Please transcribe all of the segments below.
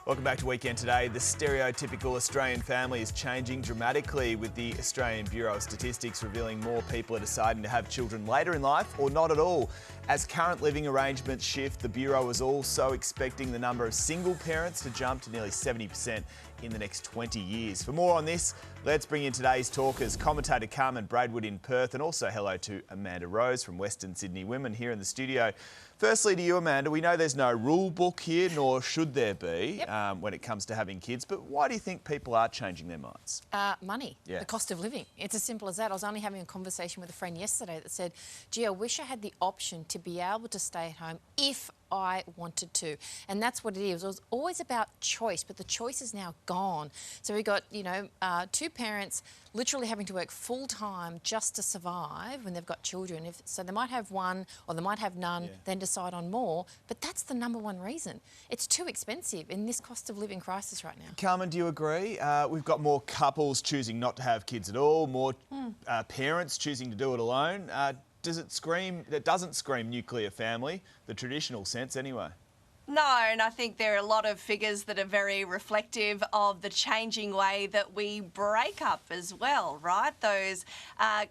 Welcome back to Weekend Today. The stereotypical Australian family is changing dramatically, with the Australian Bureau of Statistics revealing more people are deciding to have children later in life or not at all. As current living arrangements shift, the Bureau is also expecting the number of single parents to jump to nearly 70% in the next 20 years. For more on this, let's bring in today's talkers, commentator Carmen Braidwood in Perth, and also hello to Amanda Rose from Western Sydney Women here in the studio. Firstly to you, Amanda, we know there's no rule book here, nor should there be when it comes to having kids, but why do you think people are changing their minds? Money, the cost of living. It's as simple as that. I was only having a conversation with a friend yesterday that said, gee, I wish I had the option to be able to stay at home if I wanted to. And that's what it is. It was always about choice, but the choice is now gone. So we got, two parents literally having to work full time just to survive when they've got children. So they might have one or they might have none, then decide on more. But that's the number one reason. It's too expensive in this cost of living crisis right now. Carmen, do you agree? We've got more couples choosing not to have kids at all, more parents choosing to do it alone. Does it scream? That doesn't scream nuclear family, the traditional sense anyway. No, and I think there are a lot of figures that are very reflective of the changing way that we break up as well, right? Those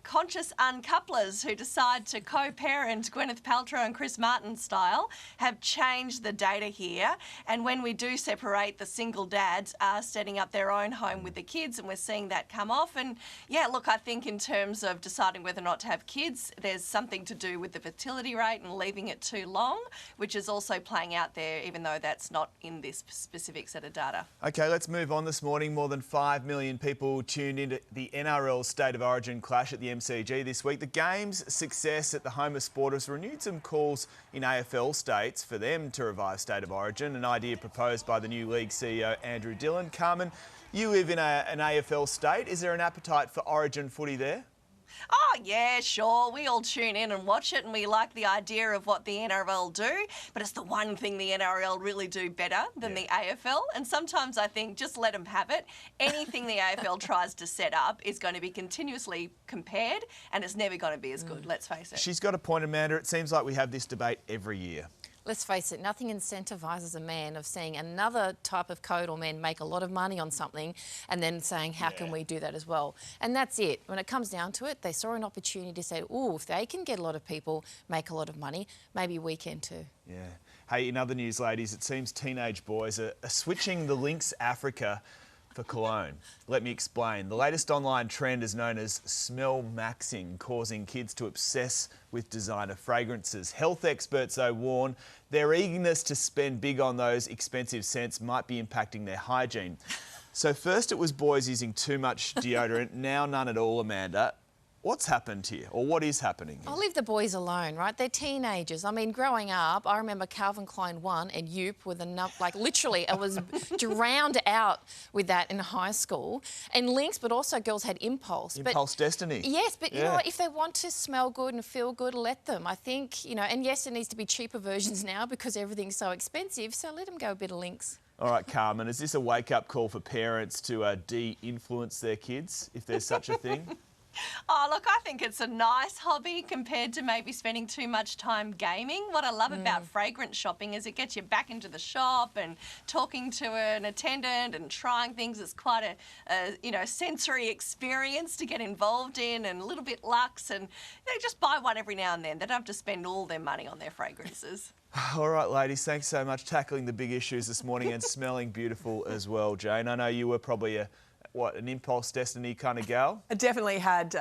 conscious uncouplers who decide to co-parent Gwyneth Paltrow and Chris Martin style have changed the data here. And when we do separate, the single dads are setting up their own home with the kids, and we're seeing that come off. And yeah, look, I think in terms of deciding whether or not to have kids, there's something to do with the fertility rate and leaving it too long, which is also playing out there, even though that's not in this specific set of data. OK, let's move on this morning. More than 5 million people tuned into the NRL State of Origin clash at the MCG this week. The game's success at the home of sport has renewed some calls in AFL states for them to revive State of Origin, an idea proposed by the new league CEO Andrew Dillon. Carmen, you live in an AFL state. Is there an appetite for Origin footy there? Oh, yeah, sure. We all tune in and watch it, and we like the idea of what the NRL do, but it's the one thing the NRL really do better than the AFL, and sometimes I think just let them have it. Anything the AFL tries to set up is going to be continuously compared, and it's never going to be as good, let's face it. She's got a point, Amanda. It seems like we have this debate every year. Let's face it, nothing incentivises a man of seeing another type of code or man make a lot of money on something and then saying, how can we do that as well? And that's it. When it comes down to it, they saw an opportunity to say, oh, if they can get a lot of people make a lot of money, maybe we can too. Yeah. Hey, in other news, ladies, it seems teenage boys are switching the Lynx Africa for cologne. Let me explain. The latest online trend is known as smell maxing, causing kids to obsess with designer fragrances. Health experts, though, warn their eagerness to spend big on those expensive scents might be impacting their hygiene. So first it was boys using too much deodorant, now none at all, Amanda. What's happened here, or what is happening here? I'll leave the boys alone, right? They're teenagers. I mean, growing up, I remember Calvin Klein 1 and Youp with enough, like literally, I was drowned out with that in high school. And Lynx, but also girls had Impulse. Impulse Destiny. Yes, but you know what? If they want to smell good and feel good, let them. I think, and yes, there needs to be cheaper versions now because everything's so expensive, so let them go a bit of Lynx. All right, Carmen, is this a wake-up call for parents to de-influence their kids, if there's such a thing? Oh, look, I think it's a nice hobby compared to maybe spending too much time gaming. What I love about fragrance shopping is it gets you back into the shop and talking to an attendant and trying things. It's quite a sensory experience to get involved in, and a little bit luxe, and just buy one every now and then. They don't have to spend all their money on their fragrances. All right, ladies, thanks so much tackling the big issues this morning and smelling beautiful as well, Jane. I know you were probably an Impulse Destiny kind of gal? I definitely had